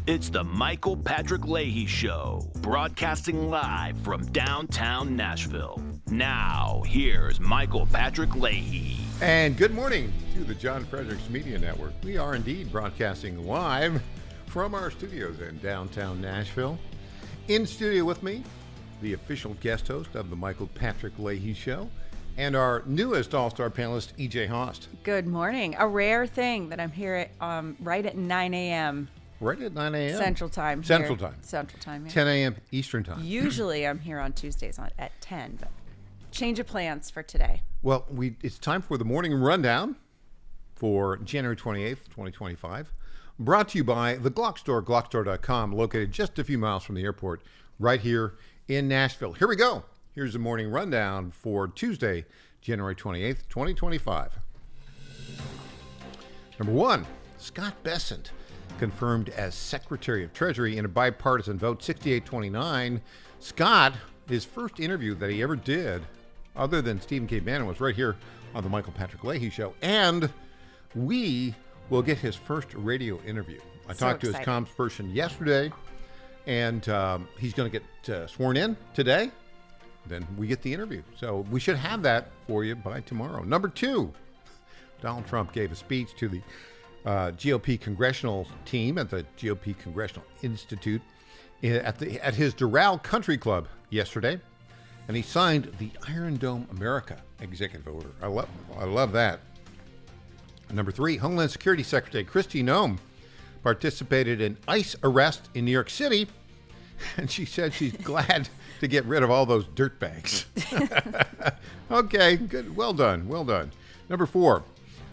It's the Michael Patrick Leahy Show, broadcasting live from downtown Nashville. Now, here's Michael Patrick Leahy. And good morning to the John Fredericks Media Network. We are indeed broadcasting live from our studios in downtown Nashville. In studio with me, the official guest host of the Michael Patrick Leahy Show, and our newest all-star panelist, E.J. Host. Good morning. A rare thing that I'm here at, right at 9 a.m. Right at 9 a.m. Central Time. Central here. Time. Central Time. Yeah. 10 a.m. Eastern Time. Usually I'm here on Tuesdays at 10, but change of plans for today. Well, it's time for the morning rundown for January 28th, 2025. Brought to you by the Glock Store, glockstore.com, located just a few miles from the airport, right here in Nashville. Here we go. Here's the morning rundown for Tuesday, January 28th, 2025. Number one, Scott Bessent confirmed as Secretary of Treasury in a bipartisan vote, 68-29. Scott, his first interview that he ever did, other than Stephen K. Bannon, was right here on the Michael Patrick Leahy Show. And we will get his first radio interview. I talked to his comms person yesterday, and he's going to get sworn in today. Then we get the interview. So we should have that for you by tomorrow. Number two, Donald Trump gave a speech to the GOP congressional team at the GOP Congressional Institute at his Doral Country Club yesterday, and he signed the Iron Dome America executive order. I love that. Number three, Homeland Security Secretary Kristi Noem participated in ICE arrest in New York City, and she said she's glad to get rid of all those dirt bags. Okay, good. Well done. Well done. Number four,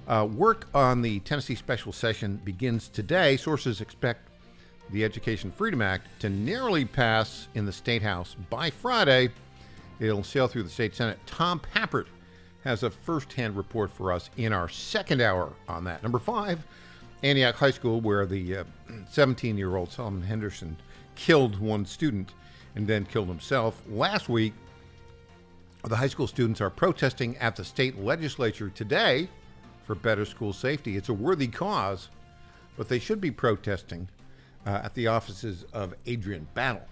work on the Tennessee special session begins today. Sources expect the Education Freedom Act to narrowly pass in the State House by Friday. It'll sail through the State Senate. Tom Pappert has a first-hand report for us in our second hour on that. Number five, Antioch High School, where the 17-year-old Solomon Henderson killed one student and then killed himself. Last week, the high school students are protesting at the state legislature today for better school safety. It's a worthy cause, but they should be protesting at the offices of Adrienne Battle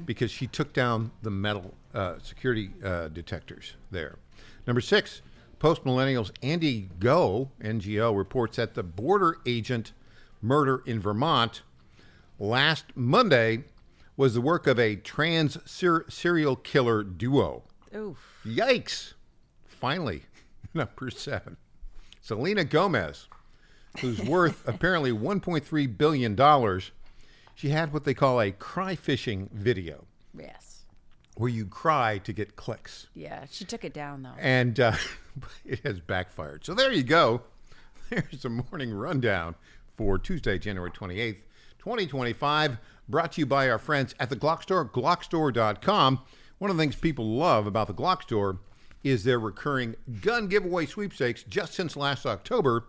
because she took down the metal security detectors there. Number six, post-millennials Andy Go, NGO, reports that the border agent murder in Vermont last Monday was the work of a trans serial killer duo. Oof. Yikes. Finally, number seven. Selena Gomez, who's worth apparently $1.3 billion, she had what they call a cry fishing video. Yes. Where you cry to get clicks. Yeah, she took it down, though. And it has backfired. So there you go. There's a morning rundown for Tuesday, January 28th, 2025, brought to you by our friends at the Glock Store, glockstore.com. One of the things people love about the Glock Store is their recurring gun giveaway sweepstakes. Just since last October,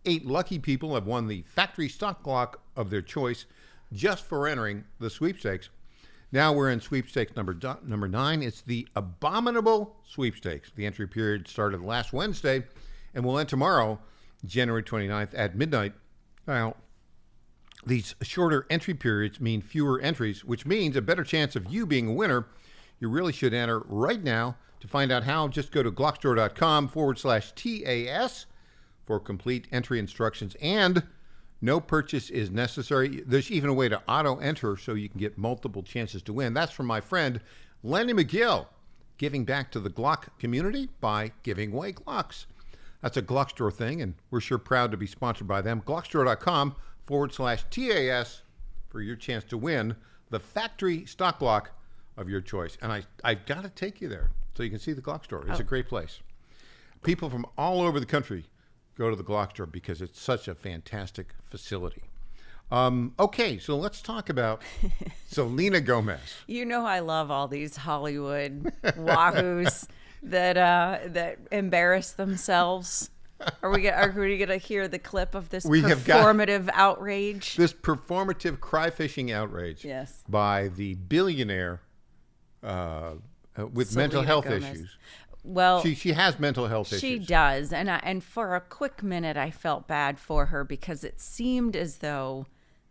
8 lucky people have won the factory stock Glock of their choice just for entering the sweepstakes. Now we're in sweepstakes number 9. It's the Abominable Sweepstakes. The entry period started last Wednesday and will end tomorrow, January 29th at midnight. Now, these shorter entry periods mean fewer entries, which means a better chance of you being a winner. You really should enter right now. To find out how, just go to glockstore.com/TAS for complete entry instructions, and no purchase is necessary. There's even a way to auto-enter so you can get multiple chances to win. That's from my friend Lenny McGill, giving back to the Glock community by giving away Glocks. That's a Glock Store thing, and we're sure proud to be sponsored by them. glockstore.com/TAS for your chance to win the factory stock Glock of your choice. And I've got to take you there so you can see the Glock Store. It's a great place. People from all over the country go to the Glock Store because it's such a fantastic facility. Okay, so let's talk about Selena Gomez. You know I love all these Hollywood wahoos that embarrass themselves. Are we going to hear the clip of this performative outrage? This performative cry fishing outrage by the billionaire with Selena mental health Gomez. issues. Well, she has mental health issues. She does, and for a quick minute, I felt bad for her because it seemed as though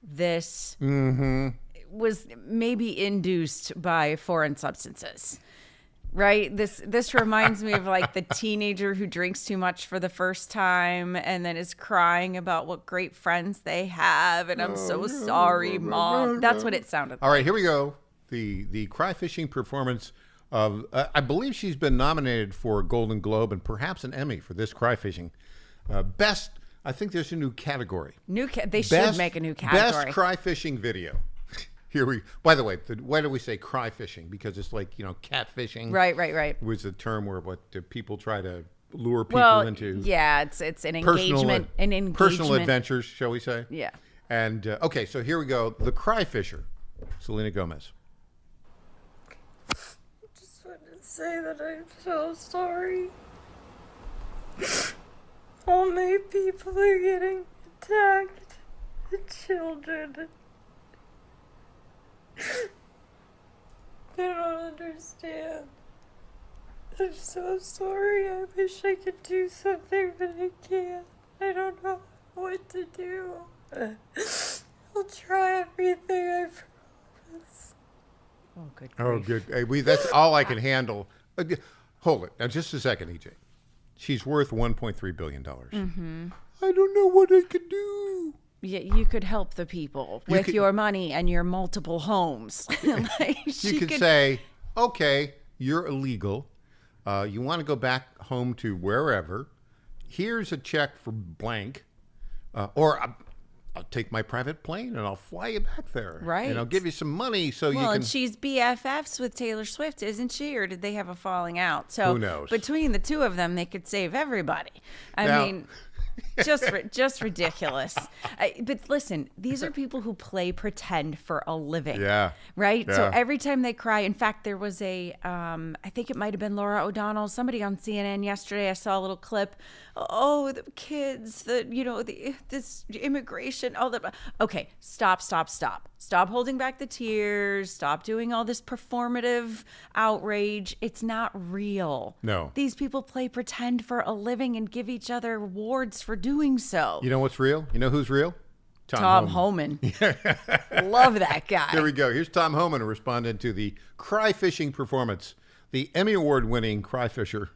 this was maybe induced by foreign substances. Right? This reminds me of like the teenager who drinks too much for the first time and then is crying about what great friends they have. And I'm so sorry, Mom. That's what it sounded like. All right, here we go. The cry fishing performance of, I believe she's been nominated for a Golden Globe and perhaps an Emmy for this cry fishing. Best, I think there's a new category. They should make a new category. Best cry fishing video. By the way, why do we say cry fishing? Because it's like, catfishing. Right. Was a term where people try to lure people into. Yeah, it's an engagement. Personal adventures, shall we say. Yeah. And, okay, so here we go. The cry fisher, Selena Gomez. I just wanted to say that I'm so sorry. All my people are getting attacked. The children. They don't understand. I'm so sorry. I wish I could do something, but I can't. I don't know what to do. I'll try everything, I promise. Oh, good grief. Oh, good. Hey, that's all I can handle. Hold it. Now, just a second, EJ. She's worth $1.3 billion. Mm-hmm. I don't know what I could do. Yeah, you could help the people with your money and your multiple homes. You could say, okay, you're illegal. You want to go back home to wherever. Here's a check for blank. Or I'll take my private plane and I'll fly you back there. Right. And I'll give you some money so you can... Well, and she's BFFs with Taylor Swift, isn't she? Or did they have a falling out? So who knows? Between the two of them, they could save everybody. I mean... just ridiculous. But listen, these are people who play pretend for a living. Yeah. Right? Yeah. So every time they cry, in fact, there was I think it might have been Laura O'Donnell, somebody on CNN yesterday, I saw a little clip. Oh, the kids, this immigration, all that. Okay, stop. Stop holding back the tears. Stop doing all this performative outrage. It's not real. No. These people play pretend for a living and give each other awards for doing so. You know what's real? You know who's real? Tom Homan. Love that guy. Here we go. Here's Tom Homan responding to the cry fishing performance. The Emmy Award-winning cry fisher,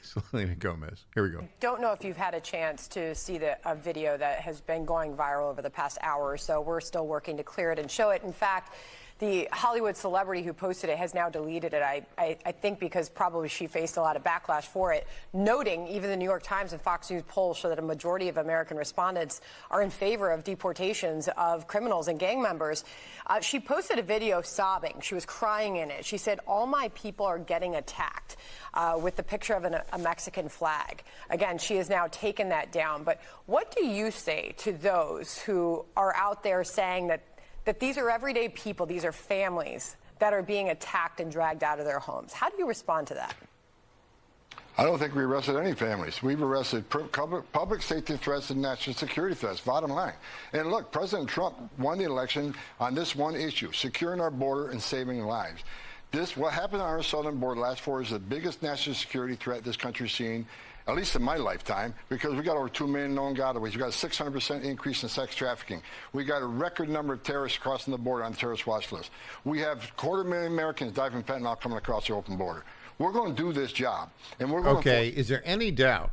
Selena Gomez. Here we go. Don't know if you've had a chance to see a video that has been going viral over the past hour or so. We're still working to clear it and show it. In fact, the Hollywood celebrity who posted it has now deleted it, I think because probably she faced a lot of backlash for it, noting even the New York Times and Fox News polls show that a majority of American respondents are in favor of deportations of criminals and gang members. She posted a video sobbing. She was crying in it. She said, all my people are getting attacked, with the picture of a Mexican flag. Again, she has now taken that down. But what do you say to those who are out there saying that these are everyday people, these are families that are being attacked and dragged out of their homes? How do you respond to that? I don't think we arrested any families. We've arrested public safety threats and national security threats, bottom line. And look, President Trump won the election on this one issue, securing our border and saving lives. What happened on our southern border last 4 years is the biggest national security threat this country's seen, at least in my lifetime, because we got over 2 million known gotaways. We got a 600% increase in sex trafficking. We got a record number of terrorists crossing the border on the terrorist watch list. We have 250,000 Americans die from fentanyl coming across the open border. We're going to do this job, and we're going Okay, is there any doubt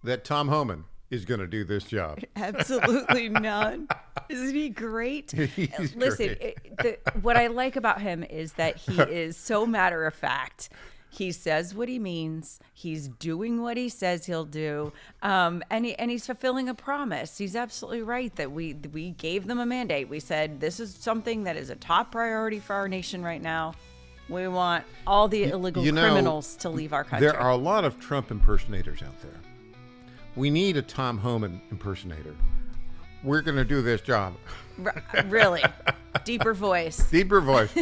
that Tom Homan is going to do this job? Absolutely none. Isn't he great? He's Listen, great. What I like about him is that he is so matter of fact. He says what he means. He's doing what he says he'll do, and he's fulfilling a promise. He's absolutely right that we gave them a mandate. We said this is something that is a top priority for our nation right now. We want all the illegal criminals to leave our country. There are a lot of Trump impersonators out there. We need a Tom Homan impersonator. We're going to do this job. Really? Deeper voice. Deeper voice.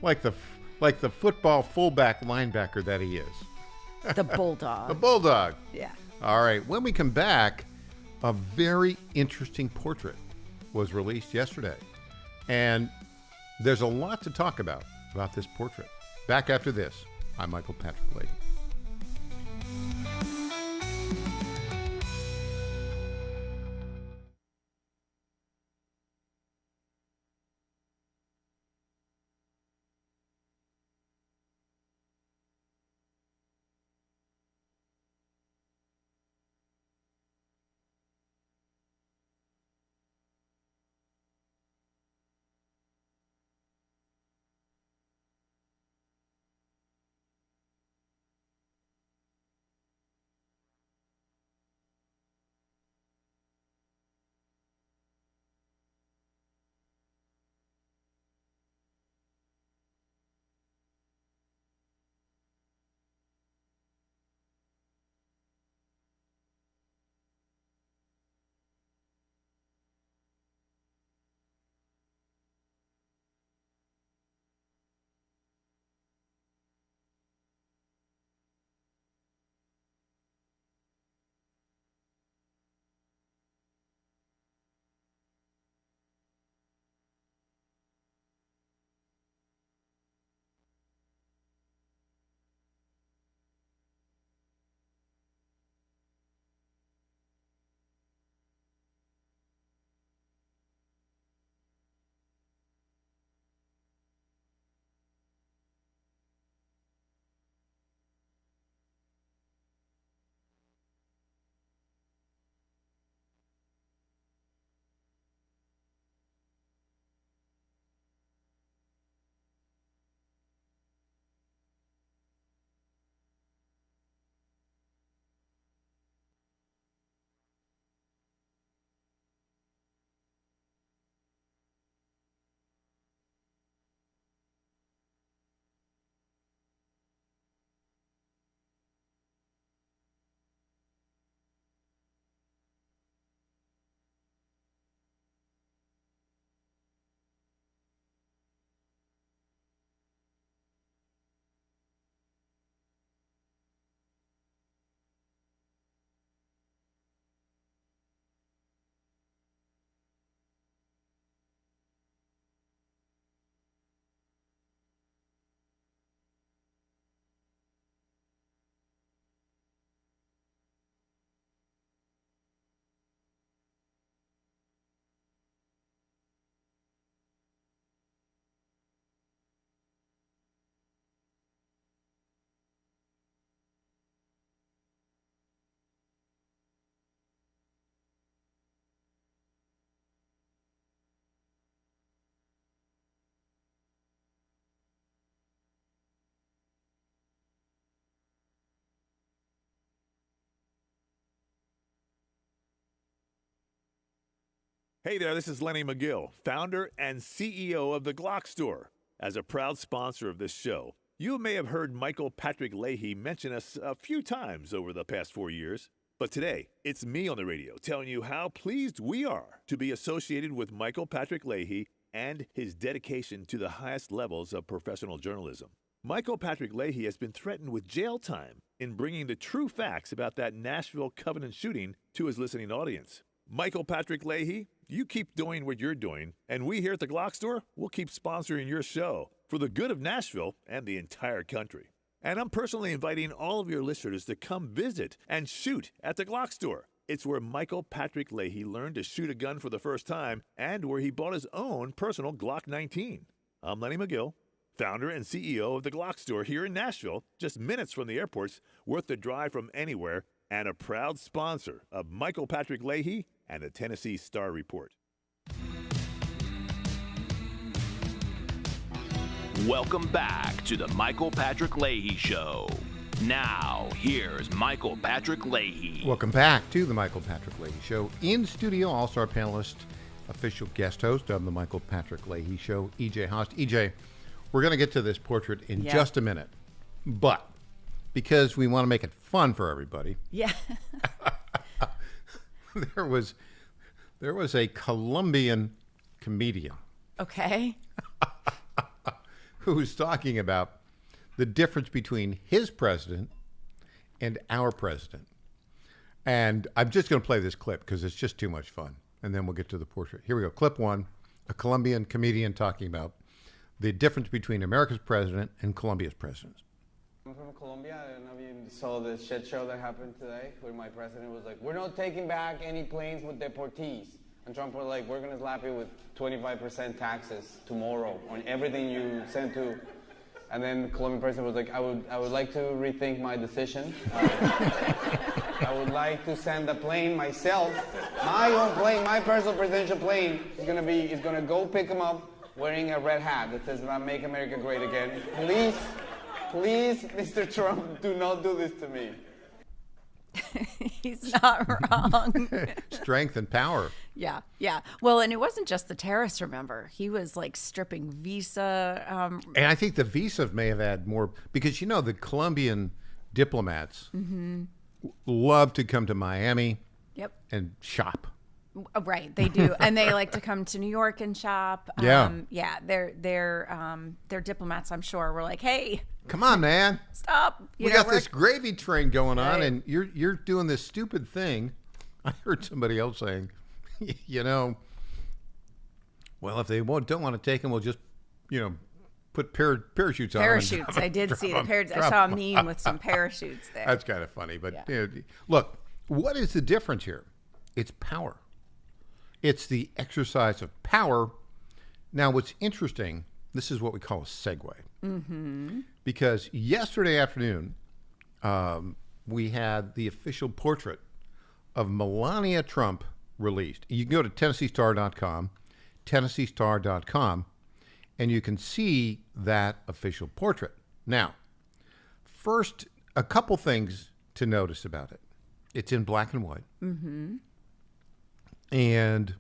like the football fullback linebacker that he is. The bulldog. The bulldog. Yeah. All right. When we come back, a very interesting portrait was released yesterday. And there's a lot to talk about this portrait. Back after this, I'm Michael Patrick Leahy. Hey there, this is Lenny McGill, founder and CEO of The Glock Store. As a proud sponsor of this show, you may have heard Michael Patrick Leahy mention us a few times over the past 4 years. But today, it's me on the radio telling you how pleased we are to be associated with Michael Patrick Leahy and his dedication to the highest levels of professional journalism. Michael Patrick Leahy has been threatened with jail time in bringing the true facts about that Nashville Covenant shooting to his listening audience. Michael Patrick Leahy, you keep doing what you're doing, and we here at the Glock Store will keep sponsoring your show for the good of Nashville and the entire country. And I'm personally inviting all of your listeners to come visit and shoot at the Glock Store. It's where Michael Patrick Leahy learned to shoot a gun for the first time and where he bought his own personal Glock 19. I'm Lenny McGill, founder and CEO of the Glock Store here in Nashville, just minutes from the airports, worth the drive from anywhere, and a proud sponsor of Michael Patrick Leahy and the Tennessee Star Report. Welcome back to the Michael Patrick Leahy Show. Now, here's Michael Patrick Leahy. Welcome back to the Michael Patrick Leahy Show. In studio, all-star panelist, official guest host of the Michael Patrick Leahy Show, EJ Haast. EJ, we're going to get to this portrait in just a minute, but because we want to make it fun for everybody. Yeah. There was a Colombian comedian. Okay. Who was talking about the difference between his president and our president. And I'm just going to play this clip because it's just too much fun. And then we'll get to the portrait. Here we go. Clip one, a Colombian comedian talking about the difference between America's president and Colombia's president. I'm from Colombia. I don't know if you saw the shit show that happened today where my president was like, we're not taking back any planes with deportees. And Trump was like, we're going to slap you with 25% taxes tomorrow on everything you send to. And then the Colombian president was like, I would like to rethink my decision. I would like to send a plane myself, my own plane, my personal presidential plane is going to go pick him up wearing a red hat that says, Make America Great Again. Please, Mr. Trump, do not do this to me. He's not wrong. Strength and power. Yeah. Well, and it wasn't just the terrorists, remember. He was like stripping visa. And I think the visa may have had more, because, you know, the Colombian diplomats love to come to Miami and shop. Right, they do, and they like to come to New York and shop. They're diplomats. I'm sure. We're like, hey, come on, man, stop. We got this gravy train going on, and you're doing this stupid thing. I heard somebody else saying, you know, well, if they don't want to take them, we'll just, you know, put parachutes on. Parachutes. I did see the parachutes. I saw a meme with some parachutes there. That's kind of funny, but you know, look, what is the difference here? It's power. It's the exercise of power. Now, what's interesting, this is what we call a segue. Mm-hmm. Because yesterday afternoon, we had the official portrait of Melania Trump released. You can go to TennesseeStar.com, and you can see that official portrait. Now, first, a couple things to notice about it. It's in black and white. Mm-hmm. And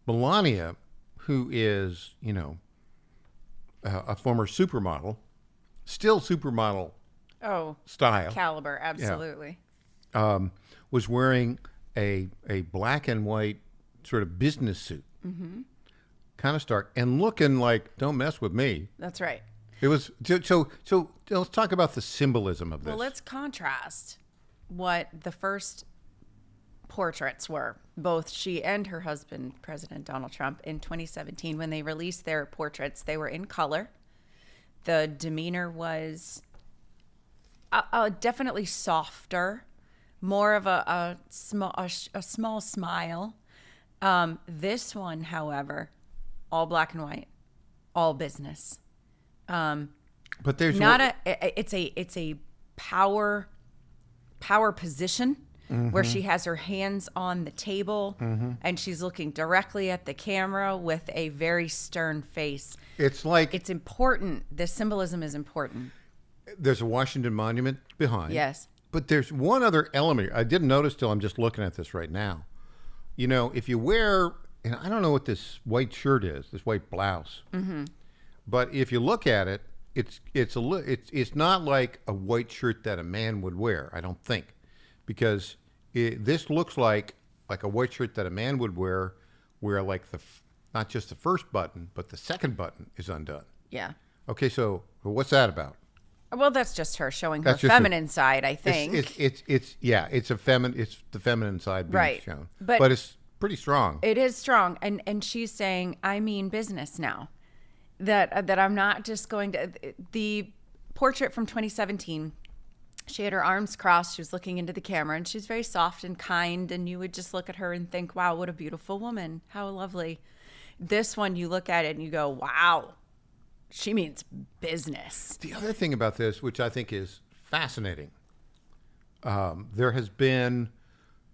Melania, who is, you know, a former supermodel, still supermodel style. Caliber, absolutely. Was wearing a black and white sort of business suit. Mm-hmm. Kind of stark. And looking like, don't mess with me. That's right. It was, so let's talk about the symbolism of this. Well, let's contrast what the first portraits were, both she and her husband, President Donald Trump, in 2017. When they released their portraits, they were in color. The demeanor was definitely softer, more of a small smile. This one, however, all black and white, all business. But there's not it's a power position. Mm-hmm. Where she has her hands on the table and she's looking directly at the camera with a very stern face. It's like, it's important. The symbolism is important. There's a Washington Monument behind. Yes. But there's one other element I didn't notice till I'm just looking at this right now. You know, if you wear and I don't know what this white shirt is, this white blouse. Mm-hmm. But if you look at it, it's not like a white shirt that a man would wear, I don't think, because this looks like a white shirt that a man would wear, where like not just the first button, but the second button is undone. Yeah. Okay, so what's that about? Well, that's just her showing her feminine side, I think. It's the feminine side being shown, but it's pretty strong. It is strong, and she's saying, I mean business now. That I'm not just going to. The portrait from 2017, she had her arms crossed. She was looking into the camera, and she's very soft and kind. And you would just look at her and think, "Wow, what a beautiful woman! How lovely." This one, you look at it and you go, "Wow, she means business." The other thing about this, which I think is fascinating, there has been,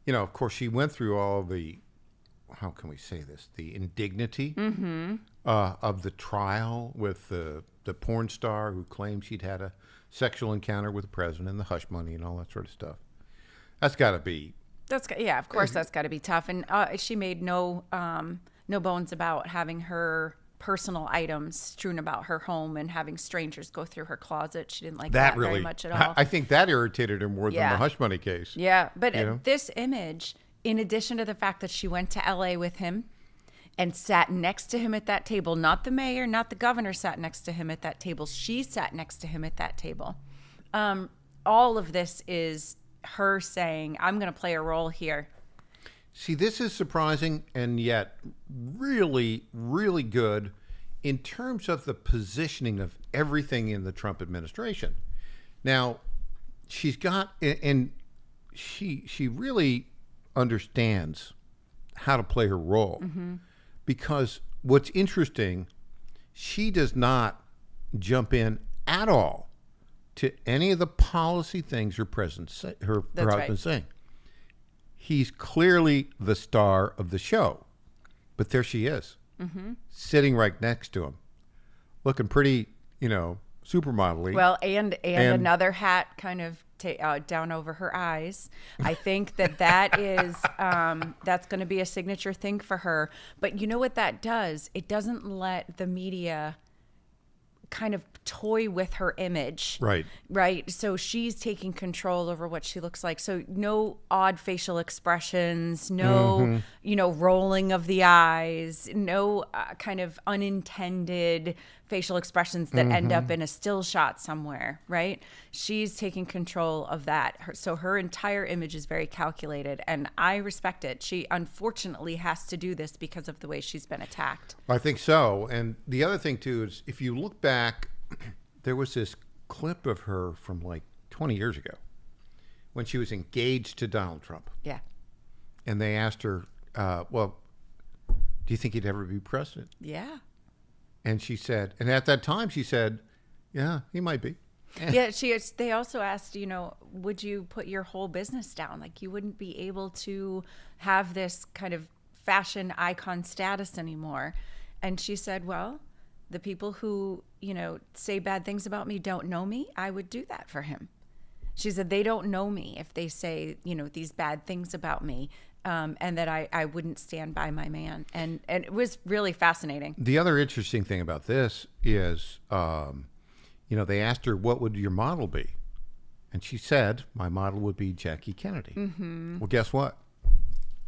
of course, she went through all the. How can we say this? The indignity of the trial with the porn star who claimed she'd had a sexual encounter with the president and the hush money and all that sort of stuff. That's got to be. Of course, that's got to be tough. And she made no bones about having her personal items strewn about her home and having strangers go through her closet. She didn't like that very much at all. I think that irritated her more than the hush money case. Yeah, but this image, in addition to the fact that she went to LA with him and sat next to him at that table, not the mayor, not the governor sat next to him at that table. She sat next to him at that table. All of this is her saying, I'm going to play a role here. See, this is surprising and yet really, really good in terms of the positioning of everything in the Trump administration. Now, she's got, and she really understands how to play her role, because what's interesting, she does not jump in at all to any of the policy things her husband's saying. He's clearly the star of the show, but there she is, sitting right next to him, looking pretty, supermodel-y. Well, and another hat kind of down over her eyes. I think that is that's going to be a signature thing for her. But you know what that does? It doesn't let the media kind of toy with her image. Right. So she's taking control over what she looks like. So no odd facial expressions, no, rolling of the eyes, no kind of unintended facial expressions that end up in a still shot somewhere, right? She's taking control of that. So her entire image is very calculated, and I respect it. She unfortunately has to do this because of the way she's been attacked. I think so. And the other thing, too, is if you look back, there was this clip of her from like 20 years ago when she was engaged to Donald Trump. Yeah. And they asked her, well, do you think he'd ever be president? Yeah. And she said, and at that time she said, yeah, he might be. Yeah, they also asked, would you put your whole business down? Like, you wouldn't be able to have this kind of fashion icon status anymore. And she said, well, the people who, say bad things about me don't know me. I would do that for him. She said, they don't know me if they say, these bad things about me. And that I wouldn't stand by my man. And it was really fascinating. The other interesting thing about this is, they asked her, what would your model be? And she said, my model would be Jackie Kennedy. Well, guess what?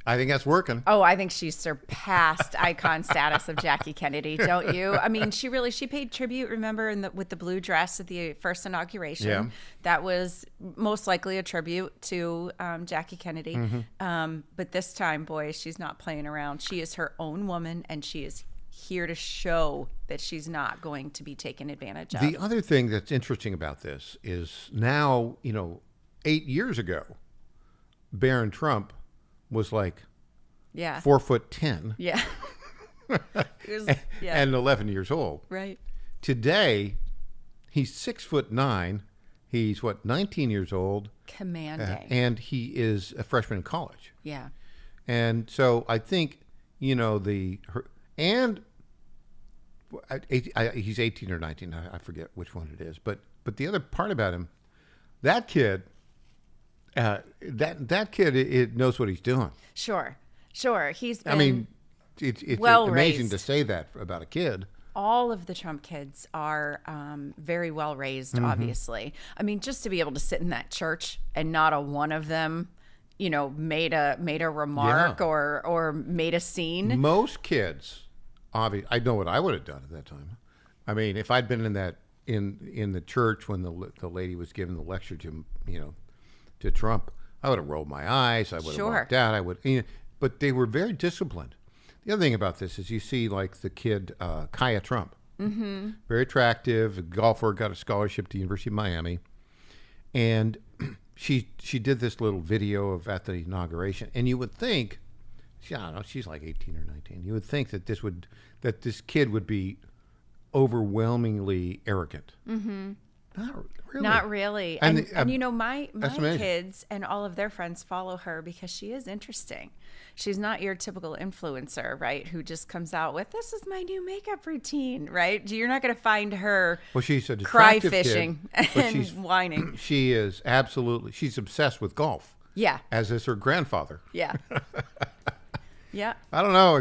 I think that's working. Oh, I think she surpassed icon status of Jackie Kennedy, don't you? I mean, she paid tribute, remember, with the blue dress at the first inauguration. Yeah. That was most likely a tribute to Jackie Kennedy. But this time, boy, she's not playing around. She is her own woman, and she is here to show that she's not going to be taken advantage of. The other thing that's interesting about this is now, 8 years ago, Barron Trump was like 4'10". Yeah. And 11 years old. Right. Today, he's 6'9". He's 19 years old. Commanding. And he is a freshman in college. Yeah. And so I think, he's 18 or 19. I forget which one it is. But the other part about him, that kid, it knows what he's doing. Sure. He's been. it's well amazing raised. to say that about a kid. All of the Trump kids are very well raised, obviously. I mean, just to be able to sit in that church and not a one of them, made a remark or made a scene. Most kids, obviously, I know what I would have done at that time. I mean, if I'd been in that in the church when the lady was giving the lecture to Trump, I would have rolled my eyes. I would have walked out. I would, but they were very disciplined. The other thing about this is you see like the kid Kaya Trump, very attractive, a golfer, got a scholarship to the University of Miami, and she did this little video at the inauguration, and you would think, I don't know, she's like 18 or 19. You would think that this kid would be overwhelmingly arrogant. Not really. Not really. And my amazing. kids and all of their friends follow her because she is interesting. She's not your typical influencer, right? Who just comes out with, this is my new makeup routine, right? You're not going to find her she's a cry attractive fishing kid, and whining. She is she's obsessed with golf. Yeah. As is her grandfather. Yeah. Yeah. I don't know.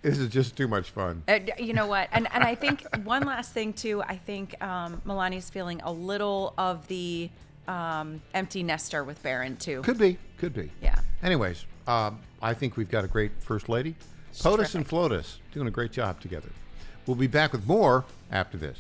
This is just too much fun. You know what? And I think one last thing, too. I think Melania's feeling a little of the empty nester with Barron, too. Could be. Yeah. Anyways, I think we've got a great First Lady. POTUS and FLOTUS doing a great job together. We'll be back with more after this.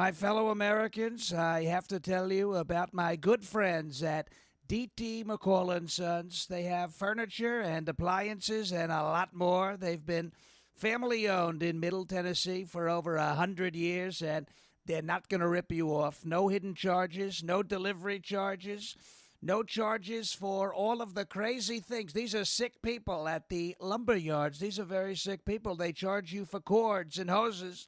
My fellow Americans, I have to tell you about my good friends at D.T. McCall & Sons. They have furniture and appliances and a lot more. They've been family-owned in Middle Tennessee for over 100 years, and they're not going to rip you off. No hidden charges, no delivery charges, no charges for all of the crazy things. These are sick people at the lumber yards. These are very sick people. They charge you for cords and hoses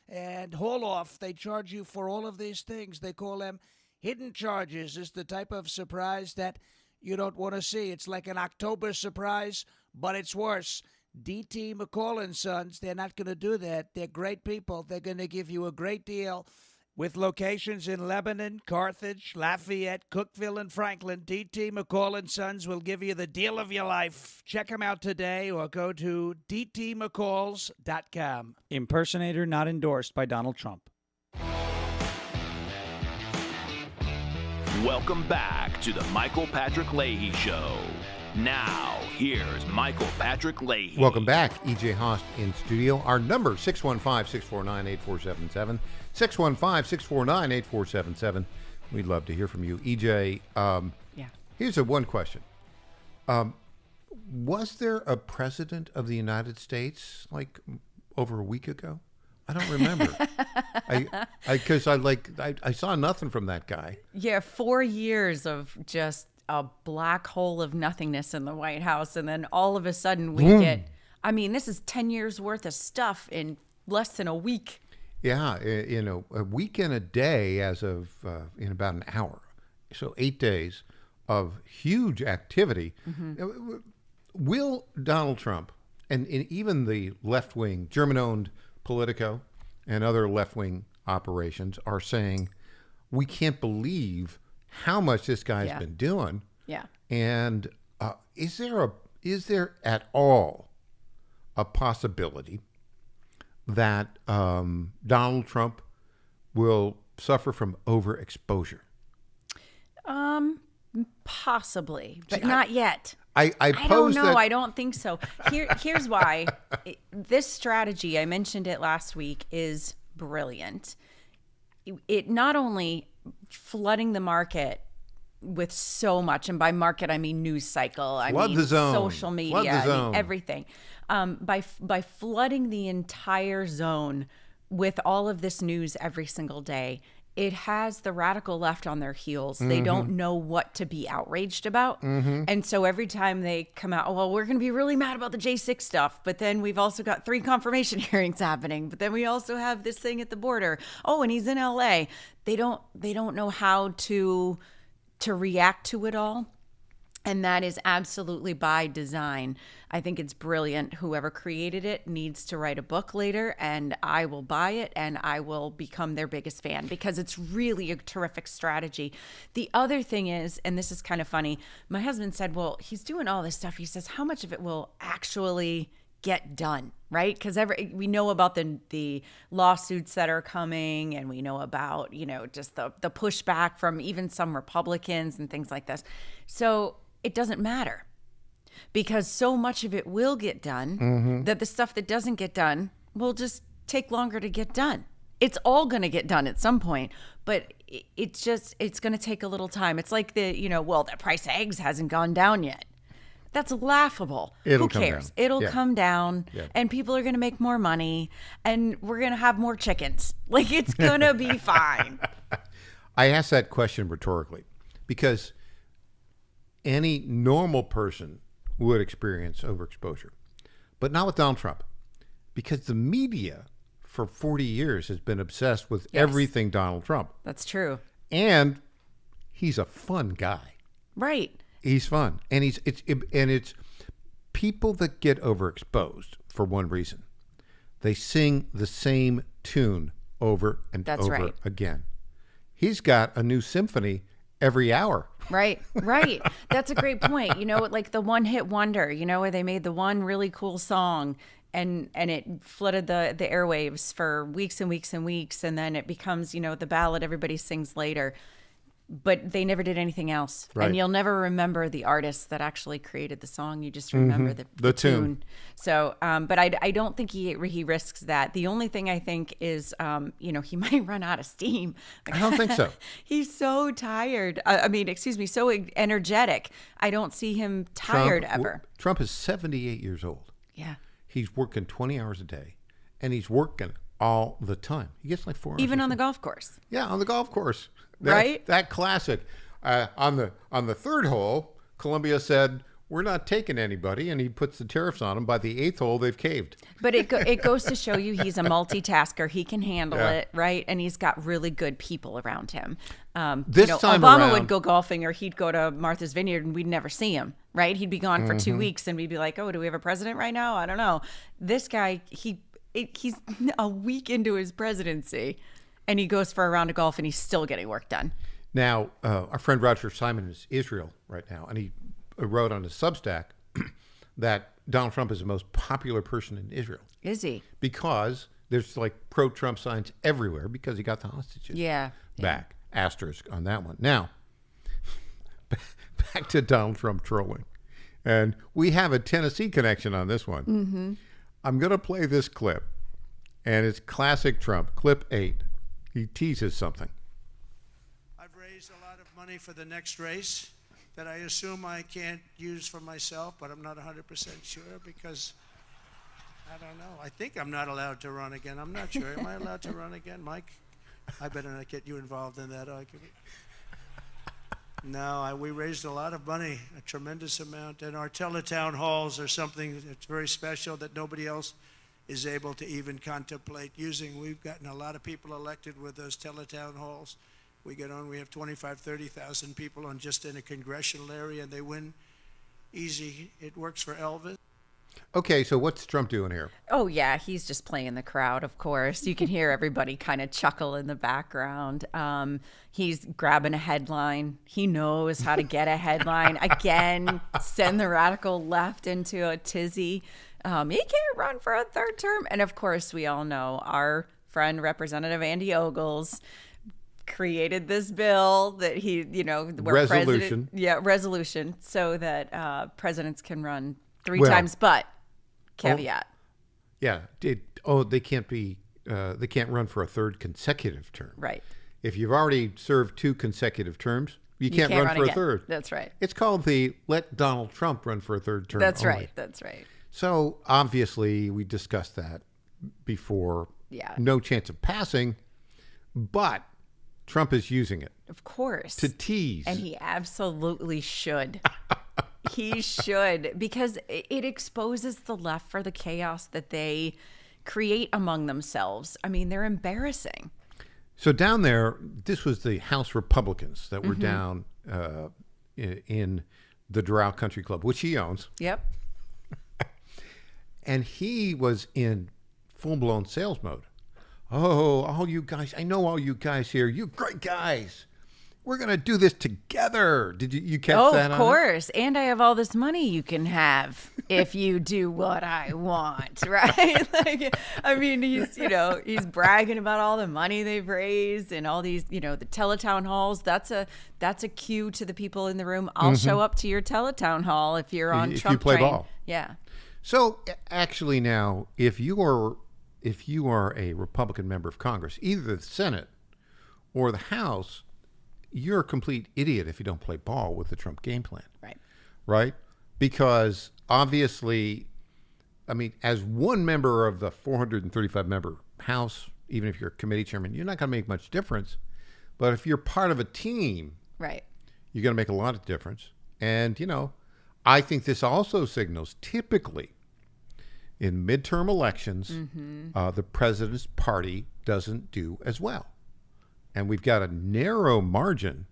and haul-off. They charge you for all of these things. They call them hidden charges. It's the type of surprise that you don't want to see. It's like an October surprise, but it's worse. D.T. McCall & Sons, they're not going to do that. They're great people. They're going to give you a great deal. With locations in Lebanon, Carthage, Lafayette, Cookeville, and Franklin, D.T. McCall & Sons will give you the deal of your life. Check them out today or go to dtmccalls.com. Impersonator not endorsed by Donald Trump. Welcome back to the Michael Patrick Leahy Show. Now, here's Michael Patrick Leahy. Welcome back. E.J. Haast in studio. Our number, 615-649-8477. 615-649-8477. We'd love to hear from you. E.J., here's one question. Was there a president of the United States like over a week ago? I don't remember. Because I saw nothing from that guy. Yeah, 4 years of just a black hole of nothingness in the White House, and then all of a sudden we get, I mean, this is 10 years worth of stuff in less than a week. Yeah, a week and a day as of in about an hour. So 8 days of huge activity. Mm-hmm. Will Donald Trump and even the left-wing, German-owned Politico and other left-wing operations are saying, we can't believe how much this guy's been doing. Yeah. And is there at all a possibility that Donald Trump will suffer from overexposure? Possibly, but not yet. I don't know. I don't think so. Here's why. This strategy, I mentioned it last week, is brilliant. It not only flooding the market with so much, and by market I mean news cycle, I mean social media, I mean everything. By flooding the entire zone with all of this news every single day, it has the radical left on their heels. Mm-hmm. They don't know what to be outraged about. Mm-hmm. And so every time they come out, well, we're going to be really mad about the J6 stuff, but then we've also got 3 confirmation hearings happening, but then we also have this thing at the border. Oh, and he's in LA. They don't know how to react to it all. And that is absolutely by design. I think it's brilliant. Whoever created it needs to write a book later, and I will buy it, and I will become their biggest fan because it's really a terrific strategy. The other thing is, and this is kind of funny, my husband said, well, he's doing all this stuff. He says, how much of it will actually get done, right? Because we know about the lawsuits that are coming, and we know about, just the pushback from even some Republicans and things like this. So it doesn't matter because so much of it will get done that the stuff that doesn't get done will just take longer to get done. It's all going to get done at some point, but it's going to take a little time. It's like the price of eggs hasn't gone down yet. That's laughable. Who cares? It'll come down, and people are going to make more money, and we're going to have more chickens. Like, it's going to be fine. I asked that question rhetorically because any normal person would experience overexposure, but not with Donald Trump, because the media for 40 years has been obsessed with everything Donald Trump. That's true. And he's a fun guy. Right. He's fun. And it's people that get overexposed for one reason. They sing the same tune over and over again. He's got a new symphony every hour. Right. That's a great point. Like the one hit wonder, where they made the one really cool song and it flooded the airwaves for weeks and weeks and weeks. And then it becomes, the ballad everybody sings later. but they never did anything else. Right. And you'll never remember the artist that actually created the song. You just remember the tune. So, but I don't think he risks that. The only thing I think is, he might run out of steam. I don't think so. He's so tired. So energetic. I don't see him tired ever. Trump is 78 years old. Yeah. He's working 20 hours a day, and he's working all the time. He gets like 4 hours. Even on the golf course. Yeah, on the golf course. Right? That classic. On the third hole, Columbia said, we're not taking anybody, and he puts the tariffs on them. By the eighth hole, they've caved. But it goes to show you he's a multitasker. He can handle it, right? And he's got really good people around him. This time Obama around, would go golfing, or he'd go to Martha's Vineyard, and we'd never see him, right? He'd be gone for 2 weeks, and we'd be like, oh, do we have a president right now? I don't know. This guy, he's a week into his presidency, and he goes for a round of golf, and he's still getting work done. Now, our friend Roger Simon is Israel right now, and he wrote on his Substack that Donald Trump is the most popular person in Israel. Is he? Because there's like pro-Trump signs everywhere because he got the hostages back. Asterisk on that one. Now, back to Donald Trump trolling. And we have a Tennessee connection on this one. Mm-hmm. I'm going to play this clip, and it's classic Trump. Clip 8. He teases something. I've raised a lot of money for the next race that I assume I can't use for myself, but I'm not 100% sure because I don't know. I think I'm not allowed to run again. I'm not sure. Am I allowed to run again, Mike? I better not get you involved in that argument. No, we raised a lot of money, a tremendous amount, and our teletown halls are something that's very special that nobody else is able to even contemplate using. We've gotten a lot of people elected with those teletown halls. We have 25,000, 30,000 people on just in a congressional area, and they win easy. It works for Elvis. Okay, so what's Trump doing here? Oh, yeah, he's just playing the crowd, of course. You can hear everybody kind of chuckle in the background. He's grabbing a headline. He knows how to get a headline. Again, send the radical left into a tizzy. He can't run for a third term. And, of course, we all know our friend, Representative Andy Ogles, created this bill that he, resolution, so that presidents can run three times, but caveat. They can't run for a third consecutive term. Right. If you've already served 2 consecutive terms, you can't run for a third. That's right. It's called the let Donald Trump run for a third term. That's only. right. That's right. So obviously we discussed that before. Yeah. No chance of passing, but Trump is using it. Of course. To tease. And he absolutely should. He should, because it exposes the left for the chaos that they create among themselves. I mean, they're embarrassing. So down there, this was the House Republicans that were down in the Doral Country Club, which he owns. Yep. And he was in full-blown sales mode. Oh, all you guys, I know all you guys here, you great guys. We're going to do this together. Did you catch that? Oh, of course. And I have all this money you can have if you do what I want, right? He's bragging about all the money they've raised and all these, the teletown halls. That's a cue to the people in the room. I'll show up to your teletown hall if you're on Trump you play train. Ball. Yeah. So actually now, if you are a Republican member of Congress, either the Senate or the House, you're a complete idiot if you don't play ball with the Trump game plan. Right? Because obviously, as one member of the 435-member House, even if you're a committee chairman, you're not going to make much difference. But if you're part of a team, right, you're going to make a lot of difference. And, I think this also signals typically in midterm elections, the president's party doesn't do as well. And we've got a narrow margin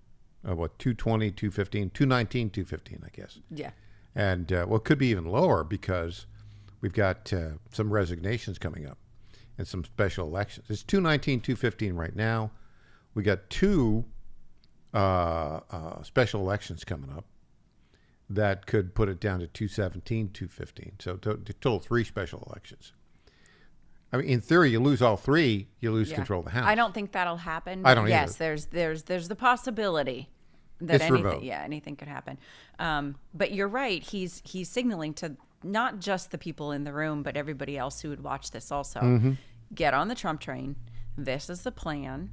of 220, 215, 219, 215, I guess. Yeah. And it could be even lower because we've got some resignations coming up and some special elections. It's 219, 215 right now. We got 2 special elections coming up that could put it down to 217, 215. So total 3 special elections. I mean, in theory, you lose all three, you lose control of the House. I don't think that'll happen. I don't yes, either. there's the possibility that It's remote. anything could happen. But you're right. He's signaling to not just the people in the room, but everybody else who would watch this also. Mm-hmm. Get on the Trump train. This is the plan,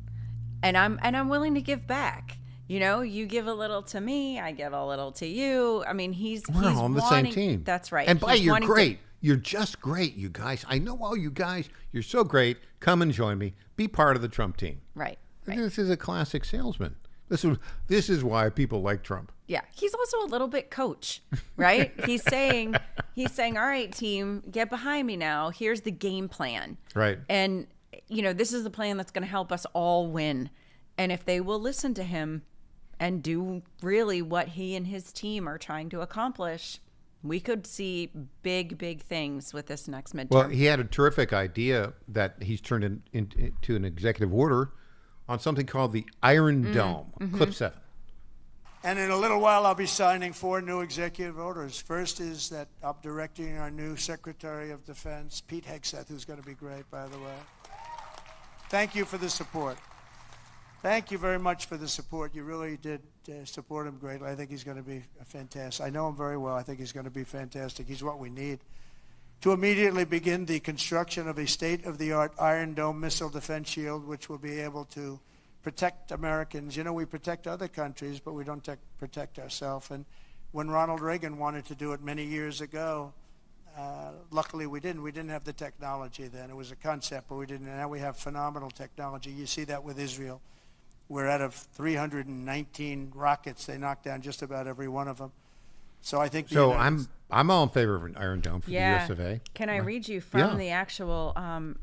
and I'm willing to give back. You know, you give a little to me, I give a little to you. I mean, we're all on the same team. That's right. And you're great. You're just great, you guys. I know all you guys. You're so great. Come and join me. Be part of the Trump team. Right. This is a classic salesman. This is why people like Trump. Yeah, he's also a little bit coach, right? he's saying, all right, team, get behind me now. Here's the game plan. Right. And this is the plan that's going to help us all win. And if they will listen to him and do really what he and his team are trying to accomplish, we could see big, big things with this next midterm. Well, he had a terrific idea that he's turned into an executive order on something called the Iron Dome. Mm-hmm. Clip 7. And in a little while, I'll be signing 4 new executive orders. First is that I'm directing our new Secretary of Defense, Pete Hegseth, who's going to be great, by the way. Thank you for the support. Thank you very much for the support. You really did support him greatly. I think he's going to be fantastic. I know him very well. I think he's going to be fantastic. He's what we need to immediately begin the construction of a state-of-the-art Iron Dome missile defense shield, which will be able to protect Americans. You know, we protect other countries, but we don't protect ourselves. And when Ronald Reagan wanted to do it many years ago, luckily we didn't. We didn't have the technology then. It was a concept, but we didn't. And now we have phenomenal technology. You see that with Israel. We're out of 319 rockets. They knocked down just about every one of them. So I think. I'm all in favor of an Iron Dome for the US of A. Can I read you from the actual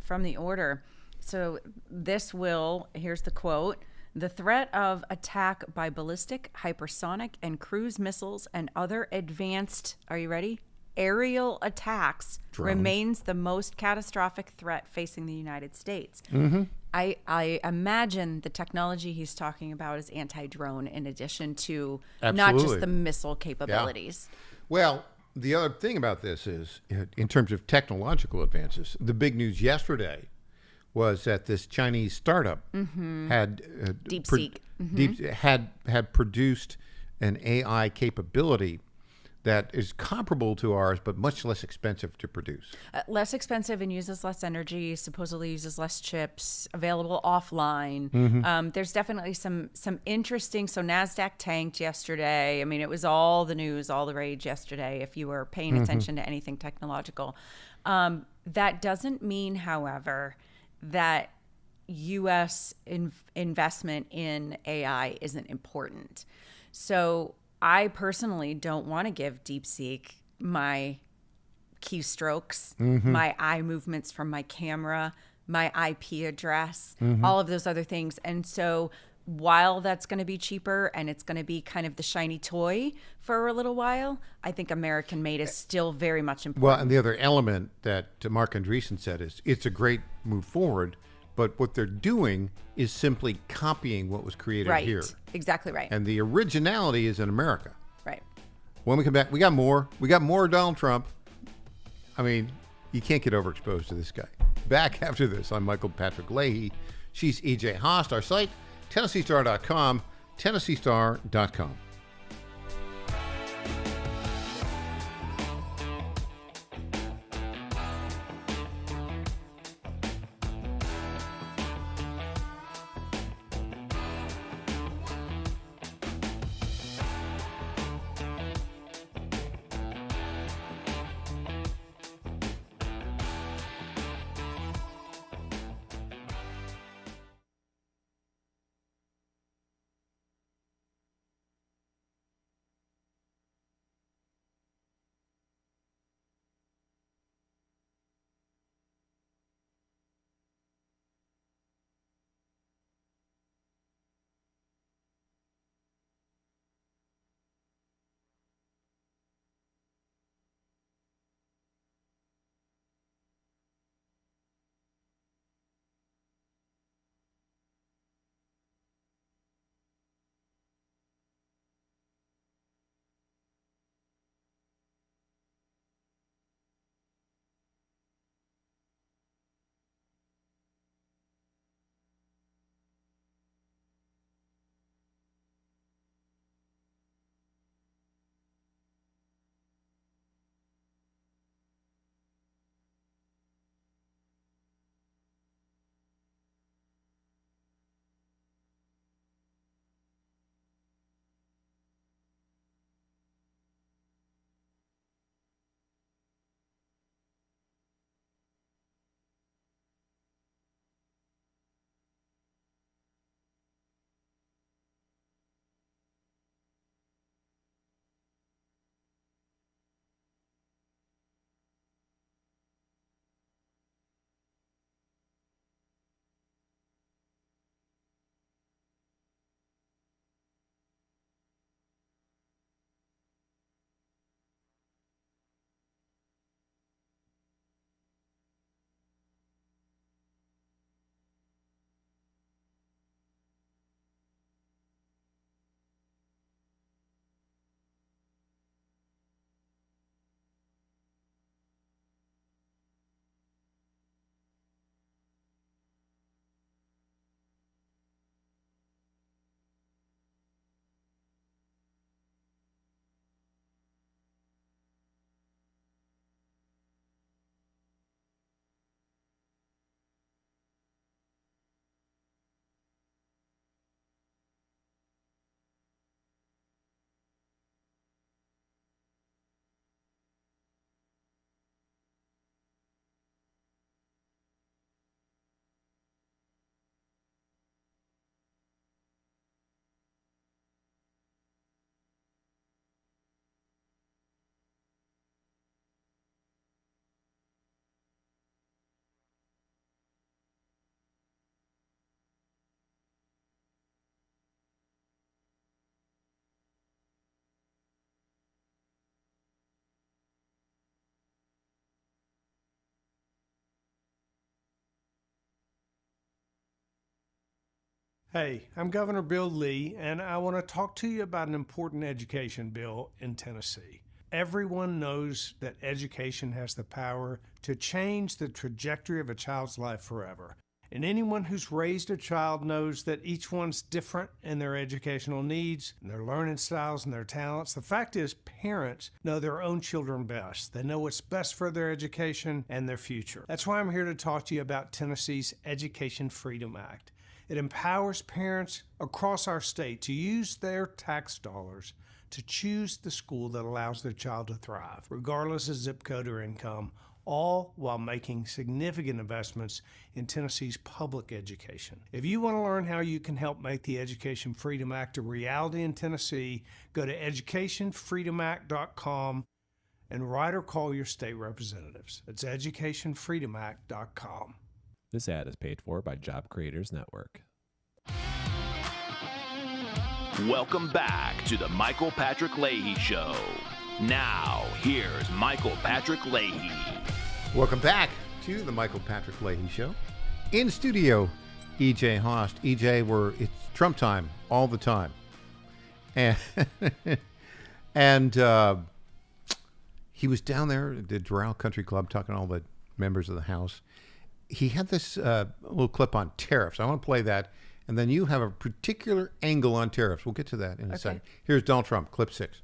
from the order? So this will. Here's the quote: "The threat of attack by ballistic, hypersonic, and cruise missiles and other advanced. Are you ready? Aerial attacks remains the most catastrophic threat facing the United States." Mm-hmm. I imagine the technology he's talking about is anti-drone in addition to Absolutely. not just the missile capabilities. Yeah. Well, the other thing about this is, in terms of technological advances, the big news yesterday was that this Chinese startup had DeepSeek had produced an AI capability that is comparable to ours, but much less expensive to produce. Less expensive and uses less energy, supposedly uses less chips, available offline. There's definitely some interesting, so NASDAQ tanked yesterday. I mean, it was all the news, all the rage yesterday, if you were paying attention to anything technological. That doesn't mean, however, that U.S. investment in AI isn't important. So I personally don't want to give DeepSeek my keystrokes, my eye movements from my camera, my IP address, all of those other things. And so while that's going to be cheaper and it's going to be kind of the shiny toy for a little while, I think American made is still very much important. Well, and the other element that Mark Andreessen said is it's a great move forward, but what they're doing is simply copying what was created here. Exactly right. And the originality is in America. Right. When we come back, we got more. We got more Donald Trump. I mean, you can't get overexposed to this guy. Back after this, I'm Michael Patrick Leahy. She's EJ Haast. Our site, TennesseeStar.com, TennesseeStar.com. Hey, I'm Governor Bill Lee, and I want to talk to you about an important education bill in Tennessee. Everyone knows that education has the power to change the trajectory of a child's life forever. And anyone who's raised a child knows that each one's different in their educational needs, and their learning styles, and their talents. The fact is, parents know their own children best. They know what's best for their education and their future. That's why I'm here to talk to you about Tennessee's Education Freedom Act. It empowers parents across our state to use their tax dollars to choose the school that allows their child to thrive, regardless of zip code or income, all while making significant investments in Tennessee's public education. If you want to learn how you can help make the Education Freedom Act a reality in Tennessee, go to educationfreedomact.com and write or call your state representatives. It's educationfreedomact.com. This ad is paid for by Job Creators Network. Welcome back to the Michael Patrick Leahy Show. Now, here's Michael Patrick Leahy. Welcome back to the Michael Patrick Leahy Show. In studio, E.J. Host. E.J., it's Trump time all the time. And, he was down there at the Doral Country Club talking to all the members of the House. He had this little clip on tariffs. I want to play that. And then you have a particular angle on tariffs. We'll get to that in a second. Here's Donald Trump, clip 6.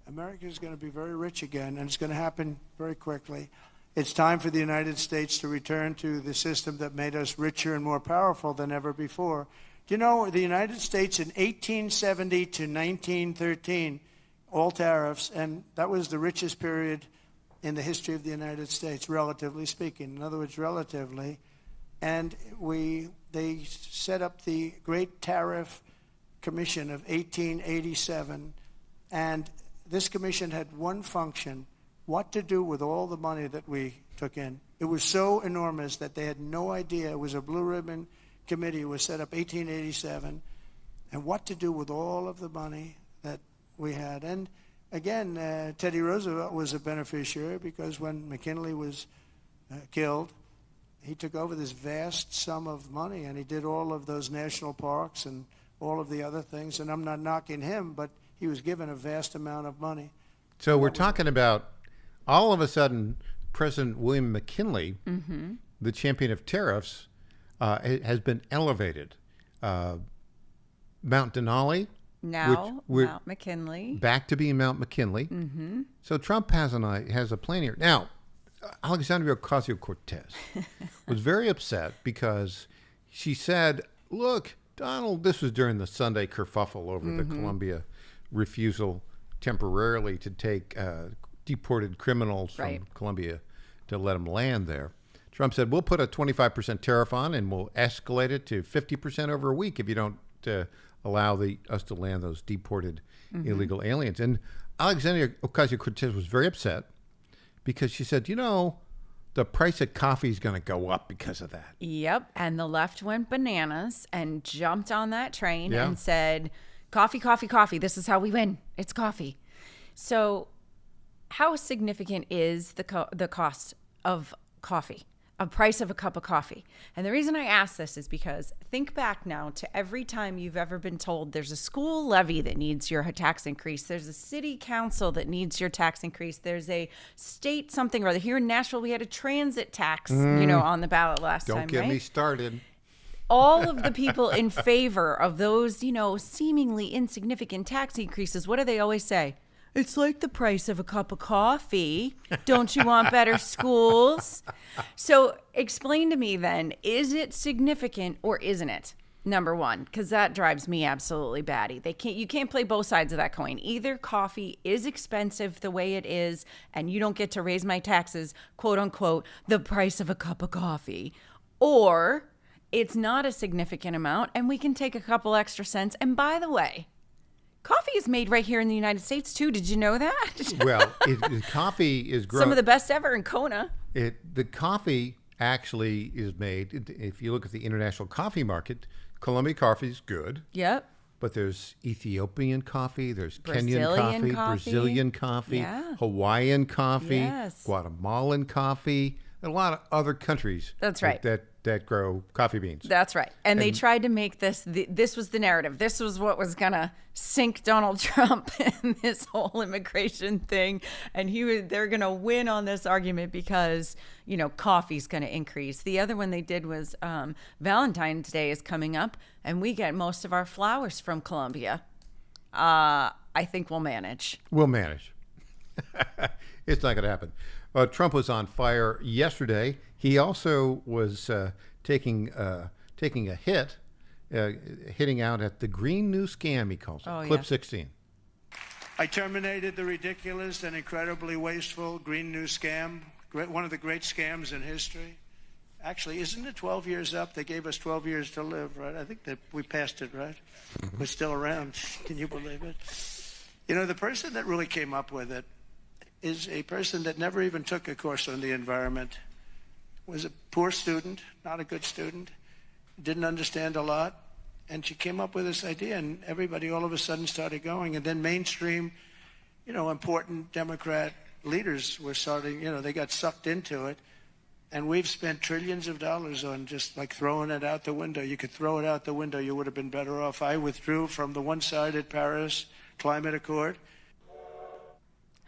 America is going to be very rich again, and it's going to happen very quickly. It's time for the United States to return to the system that made us richer and more powerful than ever before. Do you know, the United States in 1870 to 1913, all tariffs, and that was the richest period in the history of the United States, relatively speaking. In other words, relatively. And they set up the Great Tariff Commission of 1887, and this commission had one function: what to do with all the money that we took in. It was so enormous that they had no idea. It was a blue ribbon committee. It was set up 1887, and what to do with all of the money that we had. And again, Teddy Roosevelt was a beneficiary, because when McKinley was killed, he took over this vast sum of money, and he did all of those national parks and all of the other things. And I'm not knocking him, but he was given a vast amount of money. So we're talking about, all of a sudden, President William McKinley, the champion of tariffs, has been elevated. Mount Denali. Now, Mount McKinley. Back to being Mount McKinley. So Trump has a plan here. Now, Alexandria Ocasio-Cortez was very upset because she said, look, Donald, this was during the Sunday kerfuffle over the Columbia refusal temporarily to take deported criminals from Colombia to let them land there. Trump said, we'll put a 25% tariff on, and we'll escalate it to 50% over a week if you don't allow us to land those deported illegal aliens. And Alexandria Ocasio-Cortez was very upset because she said, the price of coffee is going to go up because of that. Yep. And the left went bananas and jumped on that train and said, coffee, coffee, coffee. This is how we win. It's coffee. So how significant is the cost of coffee, a price of a cup of coffee? And the reason I ask this is because think back now to every time you've ever been told there's a school levy that needs your tax increase, there's a city council that needs your tax increase, there's a state something or other. Here in Nashville, we had a transit tax, on the ballot last time, Don't get me started. All of the people in favor of those, seemingly insignificant tax increases, what do they always say? It's like the price of a cup of coffee. Don't you want better schools? So explain to me then, is it significant or isn't it? Number one, because that drives me absolutely batty. You can't play both sides of that coin. Either coffee is expensive the way it is, and you don't get to raise my taxes, quote unquote, the price of a cup of coffee, or it's not a significant amount and we can take a couple extra cents. And by the way, coffee is made right here in the United States, too. Did you know that? Well, coffee is grown. Some of the best ever in Kona. The coffee actually is made, if you look at the international coffee market, Colombia coffee is good. Yep. But there's Ethiopian coffee, there's Brazilian Kenyan coffee, Brazilian coffee, Hawaiian coffee, Guatemalan coffee, a lot of other countries. That's right. That grow coffee beans. That's right. And they tried to make this, this was the narrative. This was what was going to sink Donald Trump in this whole immigration thing. And they're going to win on this argument because, coffee's going to increase. The other one they did was Valentine's Day is coming up, and we get most of our flowers from Colombia. I think we'll manage. We'll manage. It's not going to happen. Trump was on fire yesterday. He also was taking a hit, hitting out at the green new scam, he calls it. Clip 16. I terminated the ridiculous and incredibly wasteful green new scam, one of the great scams in history. Actually, isn't it 12 years up? They gave us 12 years to live, right? I think that we passed it, right? We're still around. Can you believe it? The person that really came up with it is a person that never even took a course on the environment, was a poor student, not a good student, didn't understand a lot, and she came up with this idea, and everybody all of a sudden started going, and then mainstream, important Democrat leaders were starting, they got sucked into it, and we've spent trillions of dollars on just like throwing it out the window. You could throw it out the window, you would have been better off. I withdrew from the one-sided Paris Climate Accord.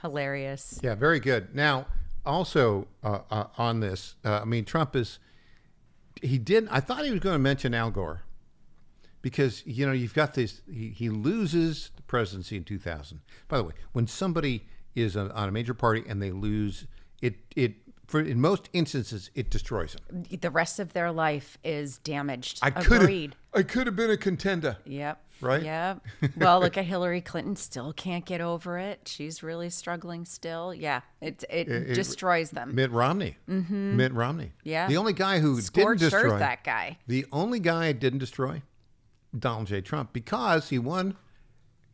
Hilarious. Yeah, very good. Now, also on this, Trump I thought he was going to mention Al Gore because, you've got this, he loses the presidency in 2000. By the way, when somebody is on a major party and they lose, in most instances, it destroys them. The rest of their life is damaged. I could have been a contender. Yep. Right? Yep. Well, look at Hillary Clinton. Still can't get over it. She's really struggling still. Yeah. It destroys them. Mitt Romney. Mm-hmm. Mitt Romney. Yeah. The only guy who didn't destroy. That guy. The only guy who didn't destroy Donald J. Trump because he won.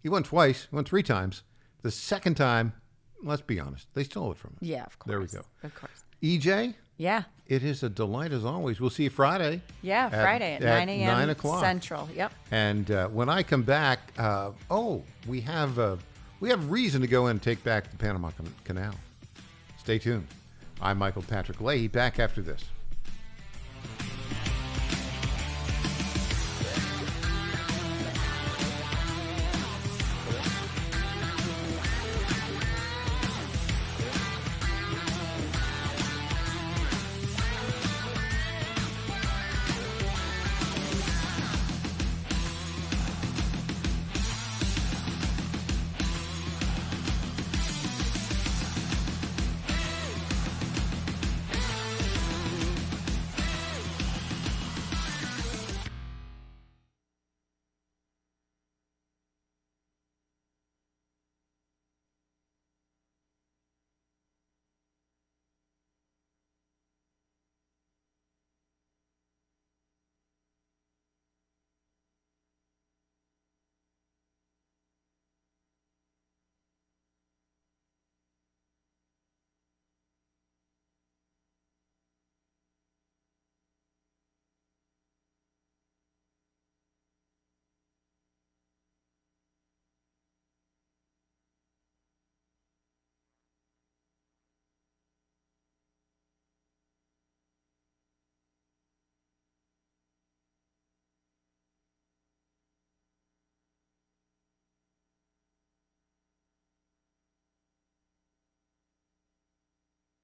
He won twice. He won 3 times. The second time, let's be honest, they stole it from him. Yeah, of course. There we go. Of course. EJ? Yeah. It is a delight as always. We'll see you Friday. Yeah, Friday at 9 a.m. 9 o'clock. Central. Yep. And when I come back, we have reason to go in and take back the Panama Canal. Stay tuned. I'm Michael Patrick Leahy, back after this.